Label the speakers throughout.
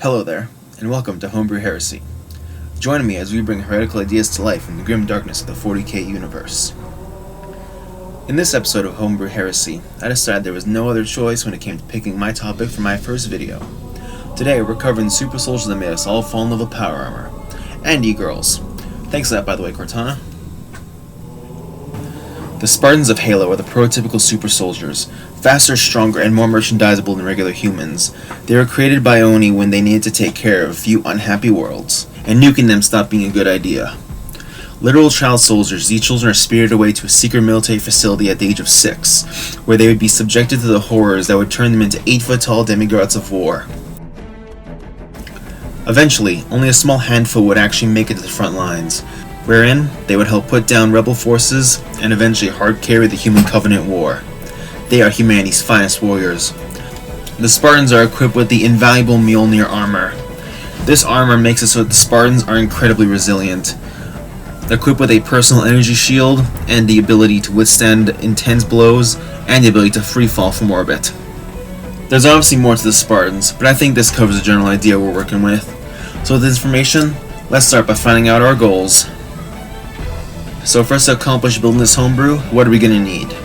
Speaker 1: Hello there, and welcome to Homebrew Heresy. Join me as we bring heretical ideas to life in the grim darkness of the 40k universe. In this episode of Homebrew Heresy, I decided there was no other choice when it came to picking my topic for my first video. Today we're covering super soldiers that made us all fall in love with power armor. And e-girls. Thanks for that, by the way, Cortana. The Spartans of Halo are the prototypical super soldiers, faster, stronger, and more merchandisable than regular humans. They were created by Oni when they needed to take care of a few unhappy worlds, and nuking them stopped being a good idea. Literal child soldiers, these children are spirited away to a secret military facility at the age of 6, where they would be subjected to the horrors that would turn them into 8-foot-tall demigods of war. Eventually, only a small handful would actually make it to the front lines, wherein they would help put down rebel forces and eventually hard carry the Human Covenant War. They are humanity's finest warriors. The Spartans are equipped with the invaluable Mjolnir armor. This armor makes it so that the Spartans are incredibly resilient. Equipped with a personal energy shield and the ability to withstand intense blows and the ability to free fall from orbit. There's obviously more to the Spartans, but I think this covers the general idea we're working with. So with this information, let's start by finding out our goals. So for us to accomplish building this homebrew, what are we going to need?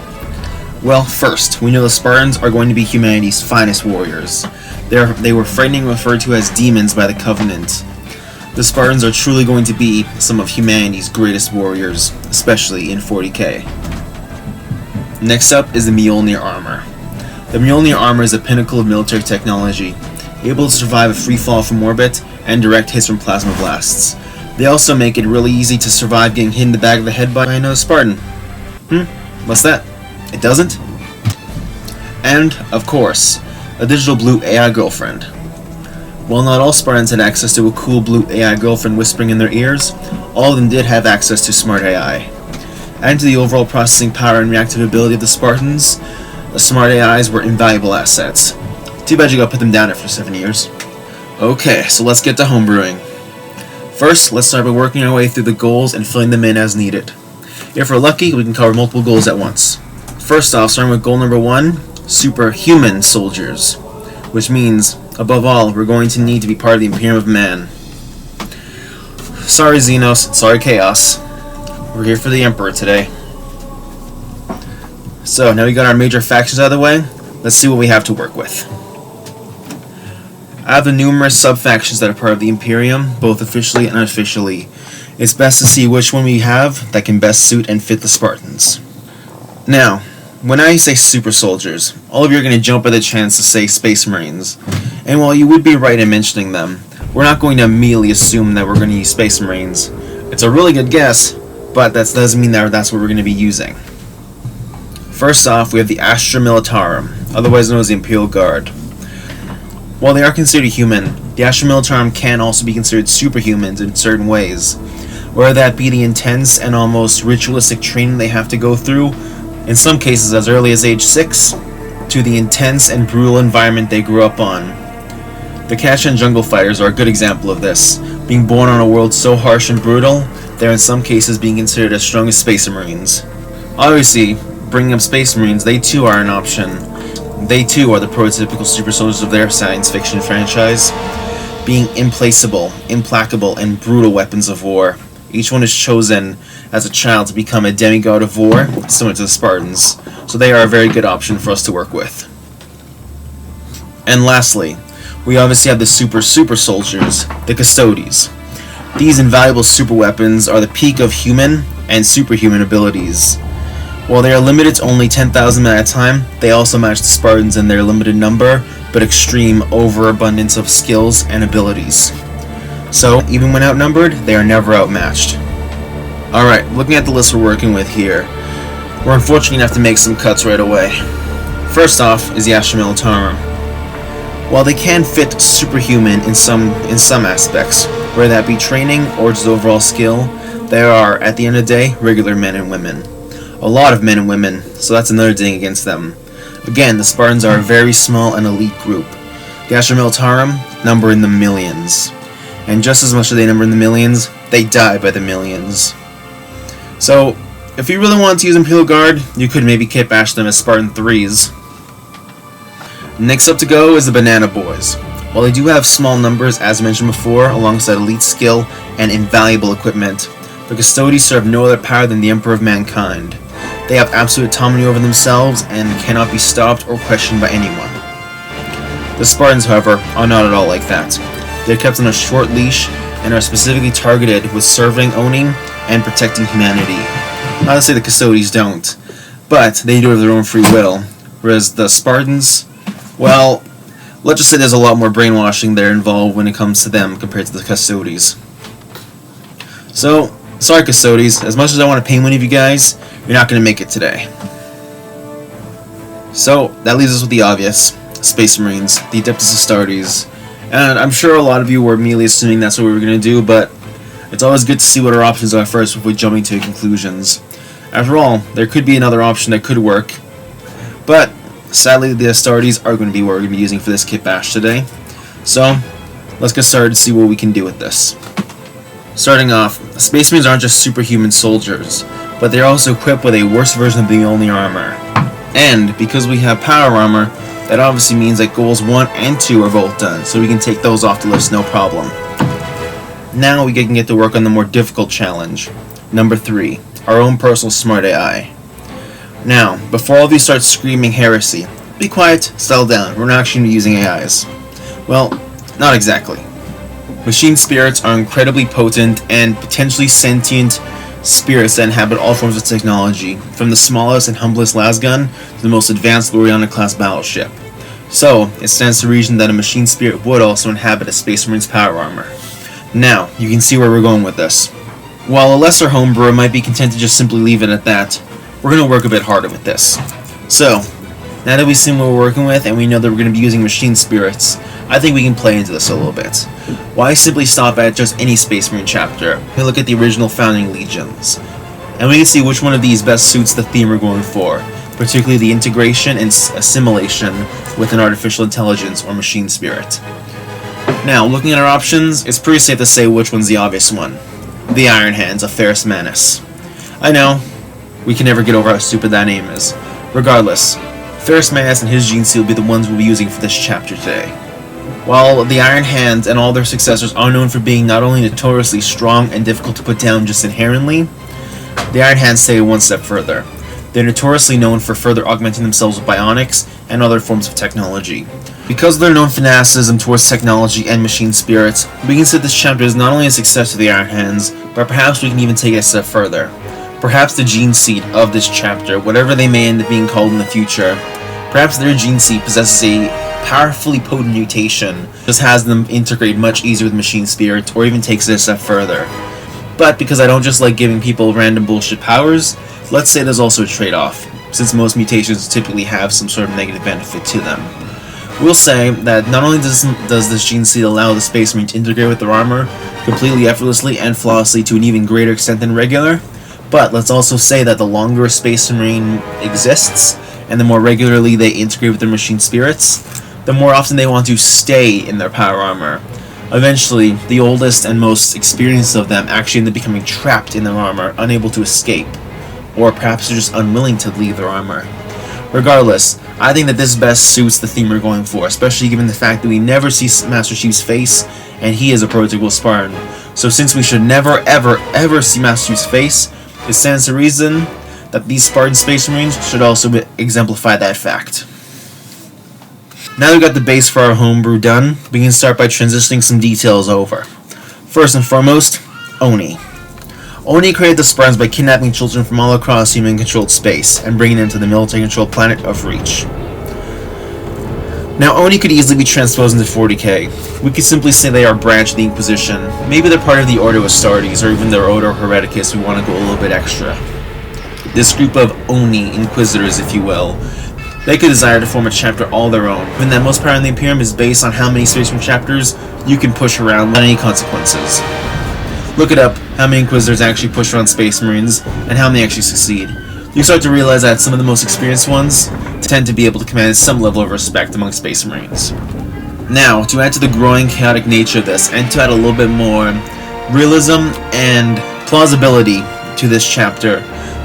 Speaker 1: Well, first, we know the Spartans are going to be humanity's finest warriors. They were frighteningly referred to as demons by the Covenant. The Spartans are truly going to be some of humanity's greatest warriors, especially in 40k. Next up is the Mjolnir armor. The Mjolnir armor is a pinnacle of military technology, able to survive a free fall from orbit and direct hits from plasma blasts. They also make it really easy to survive getting hit in the back of the head by another Spartan. What's that? It doesn't? And, of course, a digital blue AI girlfriend. While not all Spartans had access to a cool blue AI girlfriend whispering in their ears, all of them did have access to smart AI. Adding to the overall processing power and reactive ability of the Spartans, the smart AIs were invaluable assets. Too bad you gotta put them down after 7 years. Okay, so let's get to homebrewing. First, let's start by working our way through the goals and filling them in as needed. If we're lucky, we can cover multiple goals at once. First off, starting with goal number 1, superhuman soldiers. Which means, above all, we're going to need to be part of the Imperium of Man. Sorry Xenos, sorry Chaos. We're here for the Emperor today. So, now we got our major factions out of the way, let's see what we have to work with. Out of the numerous sub-factions that are part of the Imperium, both officially and unofficially, it's best to see which one we have that can best suit and fit the Spartans. Now, when I say super soldiers, all of you are going to jump at the chance to say Space Marines. And while you would be right in mentioning them, we're not going to immediately assume that we're going to use Space Marines. It's a really good guess, but that doesn't mean that that's what we're going to be using. First off, we have the Astra Militarum, otherwise known as the Imperial Guard. While they are considered human, the Astra Militarum can also be considered superhumans in certain ways, whether that be the intense and almost ritualistic training they have to go through, in some cases as early as age 6, to the intense and brutal environment they grew up on. The Kashan Jungle Fighters are a good example of this, being born on a world so harsh and brutal, they're in some cases being considered as strong as Space Marines. Obviously, bringing up Space Marines, they too are an option. They too are the prototypical super soldiers of their science fiction franchise, being implacable, implacable, and brutal weapons of war. Each one is chosen as a child to become a demigod of war, similar to the Spartans, so they are a very good option for us to work with. And lastly, we obviously have the super soldiers, the Custodes. These invaluable super weapons are the peak of human and superhuman abilities. While they are limited to only 10,000 at a time, they also match the Spartans in their limited number, but extreme overabundance of skills and abilities. So, even when outnumbered, they are never outmatched. Alright, looking at the list we're working with here, we're unfortunately going to have to make some cuts right away. First off is the Astra Militarum. While they can fit superhuman in some aspects, whether that be training or just overall skill, they are, at the end of the day, regular men and women. A lot of men and women, so that's another ding against them. Again, the Spartans are a very small and elite group. The Astra Militarum number in the millions. And just as much as they number in the millions, they die by the millions. So, if you really want to use Imperial Guard, you could maybe kit bash them as Spartan 3s. Next up to go is the Banana Boys. While they do have small numbers, as mentioned before, alongside elite skill and invaluable equipment, the Custodes serve no other power than the Emperor of Mankind. They have absolute autonomy over themselves and cannot be stopped or questioned by anyone. The Spartans, however, are not at all like that. They are kept on a short leash and are specifically targeted with serving, owning, and protecting humanity. Not to say the Custodes don't, but they do it of their own free will, whereas the Spartans, well, let's just say there's a lot more brainwashing there involved when it comes to them compared to the Custodes. So, sorry Custodes, as much as I want to pay one of you guys, you're not going to make it today. So, that leaves us with the obvious. Space Marines, the Adeptus Astartes. And I'm sure a lot of you were immediately assuming that's what we were going to do, but it's always good to see what our options are first before jumping to conclusions. After all, there could be another option that could work, but sadly the Astartes are going to be what we're going to be using for this kit bash today. So, let's get started to see what we can do with this. Starting off, Space Marines aren't just superhuman soldiers, but they're also equipped with a worse version of the Mjolnir armor. And, because we have power armor, that obviously means that goals 1 and 2 are both done, so we can take those off the list no problem. Now we can get to work on the more difficult challenge. Number 3, our own personal smart AI. Now, before all of you start screaming heresy, be quiet, settle down, we're not actually going to be using AIs. Well, not exactly. Machine spirits are incredibly potent and potentially sentient spirits that inhabit all forms of technology, from the smallest and humblest lasgun to the most advanced Gloriana-class battleship. So, it stands to reason that a machine spirit would also inhabit a Space Marine's power armor. Now, you can see where we're going with this. While a lesser homebrewer might be content to just simply leave it at that, we're going to work a bit harder with this. So, now that we've seen what we're working with and we know that we're going to be using machine spirits, I think we can play into this a little bit. Why simply stop at just any Space Marine chapter? We look at the original founding legions, and we can see which one of these best suits the theme we're going for, particularly the integration and assimilation with an artificial intelligence or machine spirit. Now, looking at our options, it's pretty safe to say which one's the obvious one. The Iron Hands of Ferrus Manus. I know, we can never get over how stupid that name is. Regardless, Ferrus Manus and his gene seal will be the ones we'll be using for this chapter today. While the Iron Hands and all their successors are known for being not only notoriously strong and difficult to put down just inherently, the Iron Hands take it one step further. They're notoriously known for further augmenting themselves with bionics and other forms of technology. Because of their known fanaticism towards technology and machine spirits, we can say this chapter is not only a success to the Iron Hands, but perhaps we can even take it a step further. Perhaps the gene seed of this chapter, whatever they may end up being called in the future, perhaps their gene seed possesses a powerfully potent mutation, just has them integrate much easier with machine spirits, or even takes it a step further. But because I don't just like giving people random bullshit powers, let's say there's also a trade-off, since most mutations typically have some sort of negative benefit to them. We'll say that not only does this gene seed allow the Space Marine to integrate with their armor completely effortlessly and flawlessly to an even greater extent than regular, but let's also say that the longer a Space Marine exists, and the more regularly they integrate with their machine spirits, the more often they want to stay in their power armor. Eventually, the oldest and most experienced of them actually end up becoming trapped in their armor, unable to escape, or perhaps they're just unwilling to leave their armor. Regardless, I think that this best suits the theme we're going for, especially given the fact that we never see Master Chief's face, and he is a prototypical Spartan. So since we should never ever see Master Chief's face, it stands to reason that these Spartan Space Marines should also exemplify that fact. Now we've got the base for our homebrew done, we can start by transitioning some details over. First and foremost, Oni. Oni created the Spartans by kidnapping children from all across human-controlled space and bringing them to the military-controlled planet of Reach. Now, Oni could easily be transposed into 40k. We could simply say they are a branch of the Inquisition. Maybe they're part of the Ordo Astartes, or even their Ordo Hereticus. We want to go a little bit extra. This group of Oni Inquisitors, if you will, they could desire to form a chapter all their own, when that most power in the Imperium is based on how many Space Marine chapters you can push around without any consequences. Look it up, how many Inquisitors actually push around Space Marines, and how many actually succeed. You start to realize that some of the most experienced ones tend to be able to command some level of respect among Space Marines. Now, to add to the growing chaotic nature of this, and to add a little bit more realism and plausibility to this chapter,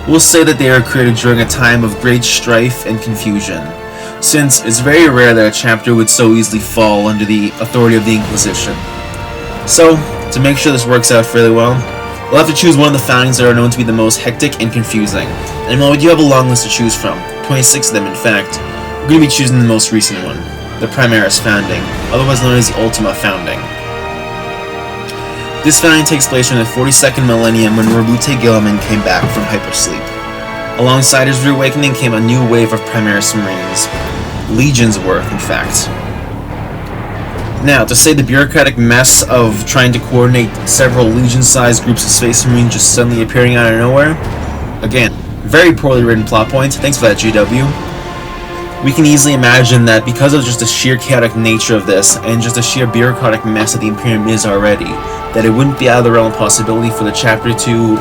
Speaker 1: we'll say that they are created during a time of great strife and confusion. since it's very rare that a chapter would so easily fall under the authority of the Inquisition. So, to make sure this works out fairly well, we'll have to choose one of the foundings that are known to be the most hectic and confusing. And while we do have a long list to choose from, 26 of them in fact, we're going to be choosing the most recent one, the Primaris founding, otherwise known as the Ultima founding. This founding takes place during the 42nd millennium when Rabute Gilliman came back from hypersleep. Alongside his reawakening came a new wave of Primaris Marines, legions worth in fact. Now, to say the bureaucratic mess of trying to coordinate several legion-sized groups of Space Marines just suddenly appearing out of nowhere, again, very poorly written plot point, thanks for that GW. We can easily imagine that because of just the sheer chaotic nature of this, and just the sheer bureaucratic mess that the Imperium is already, that it wouldn't be out of the realm of possibility for the chapter to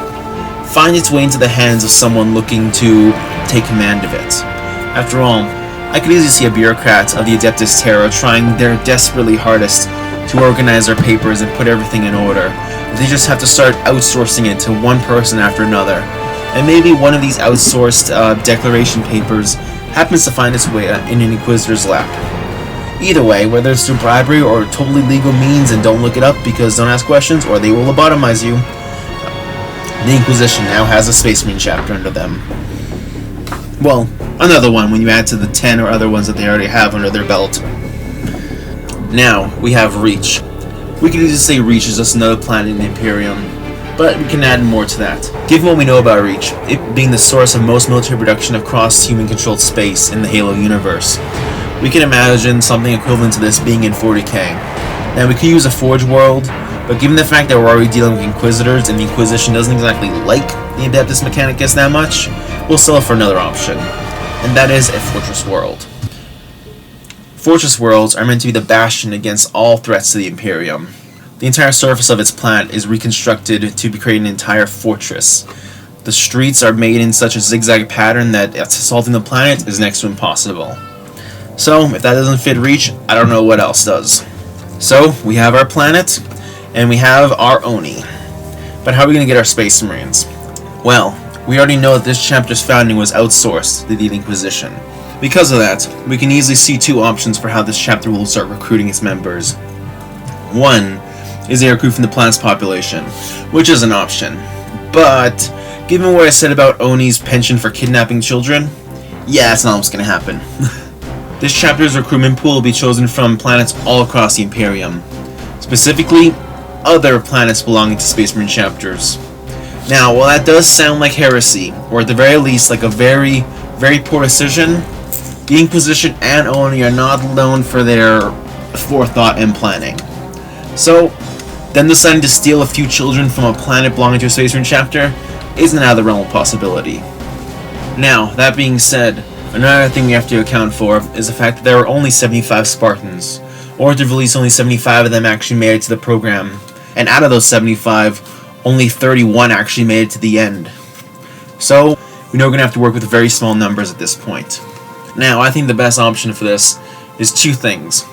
Speaker 1: find its way into the hands of someone looking to take command of it. After all, I could easily see a bureaucrat of the Adeptus Terra trying their desperately hardest to organize their papers and put everything in order. They just have to start outsourcing it to one person after another. And maybe one of these outsourced declaration papers happens to find its way in an Inquisitor's lap. Either way, whether it's through bribery or totally legal means and don't look it up because don't ask questions or they will lobotomize you, the Inquisition now has a Space Marine chapter under them. Well, another one when you add to the 10 or other ones that they already have under their belt. Now, we have Reach. We could easily say Reach is just another planet in the Imperium, but we can add more to that. Given what we know about Reach, it being the source of most military production across human-controlled space in the Halo universe, we can imagine something equivalent to this being in 40k. Now, we could use a Forge world, but given the fact that we're already dealing with Inquisitors and the Inquisition doesn't exactly like the Adeptus Mechanicus that much, we'll settle for another option, and that is a Fortress world. Fortress worlds are meant to be the bastion against all threats to the Imperium. The entire surface of its planet is reconstructed to create an entire fortress. The streets are made in such a zigzag pattern that assaulting the planet is next to impossible. So, if that doesn't fit Reach, I don't know what else does. So, we have our planet, and we have our Oni. But how are we going to get our Space Marines? Well, we already know that this chapter's founding was outsourced to the Inquisition. Because of that, we can easily see two options for how this chapter will start recruiting its members. One is they recruit from the planet's population, which is an option. But, given what I said about Oni's penchant for kidnapping children, yeah, it's not what's going to happen. This chapter's recruitment pool will be chosen from planets all across the Imperium. Specifically, other planets belonging to Space Marine chapters. Now, while that does sound like heresy, or at the very least like a very, very poor decision, the Inquisition and Oni are not known for their forethought and planning. So, them deciding to steal a few children from a planet belonging to a Space Marine chapter isn't out of the realm of possibility. Now, that being said, another thing we have to account for is the fact that there are only 75 Spartans, or at the release only 75 of them actually made it to the program, and out of those 75, only 31 actually made it to the end. So, we know we're going to have to work with very small numbers at this point. Now, I think the best option for this is two things.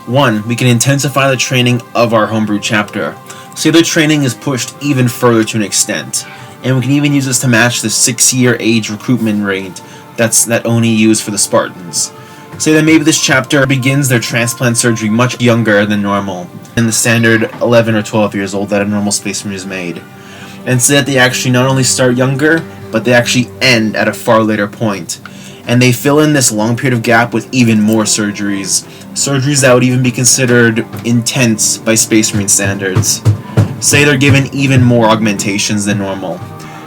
Speaker 1: One, we can intensify the training of our Homebrew chapter, so the training is pushed even further to an extent, and we can even use this to match the 6-year age recruitment rate that Oni used for the Spartans. Say that maybe this chapter begins their transplant surgery much younger than normal, than the standard 11 or 12 years old that a normal Space Marine is made. And so that they actually not only start younger, but they actually end at a far later point. And they fill in this long period of gap with even more surgeries. Surgeries that would even be considered intense by Space Marine standards. Say they're given even more augmentations than normal.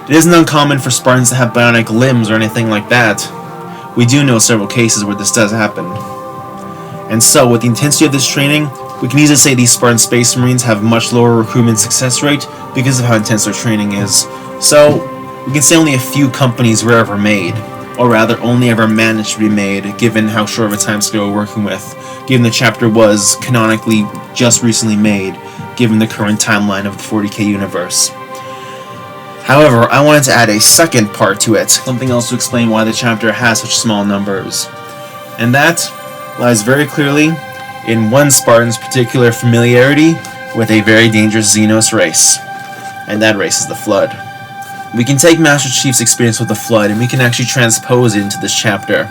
Speaker 1: It isn't uncommon for Spartans to have bionic limbs or anything like that. We do know several cases where this does happen. And so, with the intensity of this training, we can easily say these Spartan Space Marines have much lower recruitment success rate because of how intense their training is. So, we can say only a few companies were ever made, or rather only ever managed to be made, given how short of a time scale we're working with, given the chapter was canonically just recently made, given the current timeline of the 40k universe. However, I wanted to add a second part to it, something else to explain why the chapter has such small numbers. And that lies very clearly in one Spartan's particular familiarity with a very dangerous Xenos race. And that race is the Flood. We can take Master Chief's experience with the Flood and we can actually transpose it into this chapter.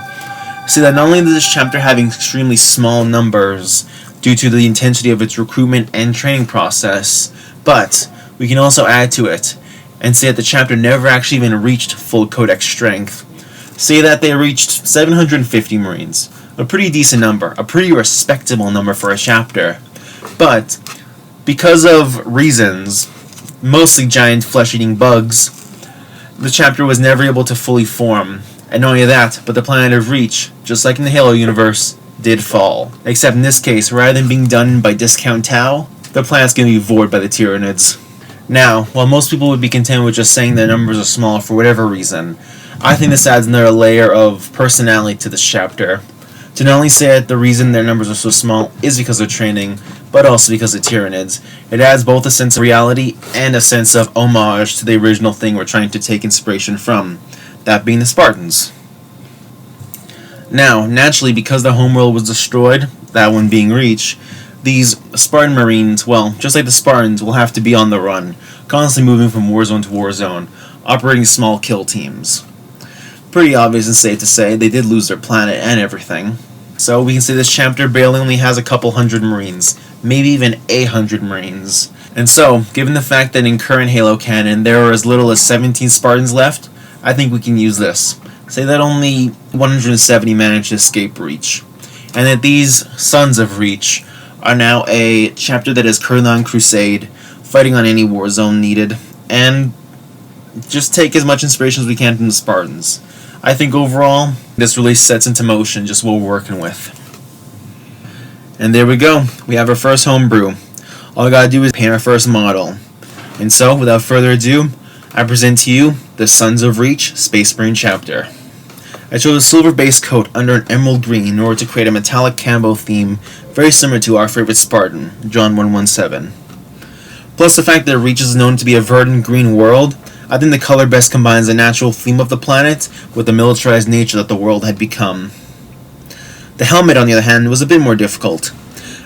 Speaker 1: See that not only does this chapter have extremely small numbers due to the intensity of its recruitment and training process, but we can also add to it and say that the chapter never actually even reached full codex strength. Say that they reached 750 Marines, a pretty decent number, a pretty respectable number for a chapter, but because of reasons, mostly giant flesh-eating bugs, the chapter was never able to fully form. And not only that, but the planet of Reach, just like in the Halo universe, did fall. Except in this case, rather than being done by Discount Tau, the planet's going to be void by the Tyranids. Now, while most people would be content with just saying their numbers are small for whatever reason, I think this adds another layer of personality to this chapter. To not only say that the reason their numbers are so small is because of training, but also because of Tyranids. It adds both a sense of reality and a sense of homage to the original thing we're trying to take inspiration from, that being the Spartans. Now, naturally, because the homeworld was destroyed, that one being Reach, these Spartan Marines, well, just like the Spartans, will have to be on the run, constantly moving from war zone to war zone, operating small kill teams. Pretty obvious and safe to say, they did lose their planet and everything. So we can say this chapter barely only has a couple hundred Marines, maybe even 100 Marines. And so, given the fact that in current Halo canon there are as little as 17 Spartans left, I think we can use this. Say that only 170 managed to escape Reach, and that these Sons of Reach are now a chapter that is currently on crusade, fighting on any war zone needed, and just take as much inspiration as we can from the Spartans. I think overall, this really sets into motion just what we're working with. And there we go, we have our first homebrew. All we gotta do is paint our first model. And so, without further ado, I present to you the Sons of Reach Space Marine chapter. I chose a silver base coat under an emerald green in order to create a metallic camo theme very similar to our favorite Spartan, John 117. Plus the fact that Reach is known to be a verdant green world, I think the color best combines the natural theme of the planet with the militarized nature that the world had become. The helmet, on the other hand, was a bit more difficult.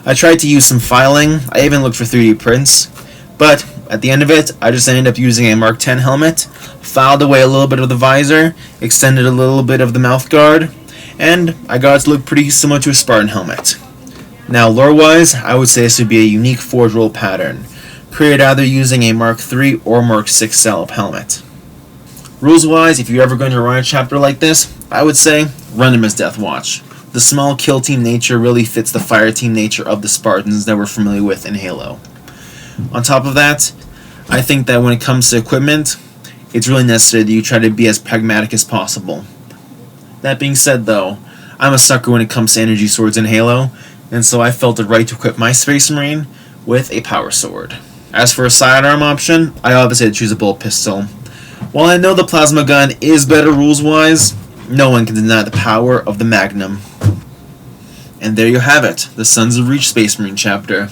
Speaker 1: I tried to use some filing, I even looked for 3D prints, but at the end of it, I just ended up using a Mark X helmet, filed away a little bit of the visor, extended a little bit of the mouth guard, and I got it to look pretty similar to a Spartan helmet. Now, lore-wise, I would say this would be a unique forge roll pattern, created either using a Mark III or Mark VI style helmet. Rules-wise, if you're ever going to run a chapter like this, I would say run them as Death Watch. The small kill team nature really fits the fire team nature of the Spartans that we're familiar with in Halo. On top of that, I think that when it comes to equipment, it's really necessary that you try to be as pragmatic as possible. That being said though, I'm a sucker when it comes to energy swords in Halo, and so I felt it right to equip my Space Marine with a power sword. As for a sidearm option, I obviously had to choose a bolt pistol. While I know the plasma gun is better rules-wise, no one can deny the power of the Magnum. And there you have it, the Sons of Reach Space Marine chapter.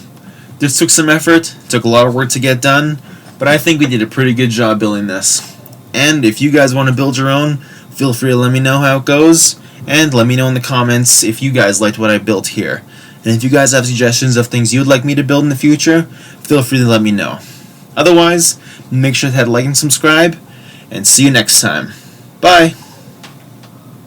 Speaker 1: This took some effort, took a lot of work to get done, but I think we did a pretty good job building this. And if you guys want to build your own, feel free to let me know how it goes, and let me know in the comments if you guys liked what I built here. And if you guys have suggestions of things you'd like me to build in the future, feel free to let me know. Otherwise, make sure to hit like and subscribe, and see you next time. Bye!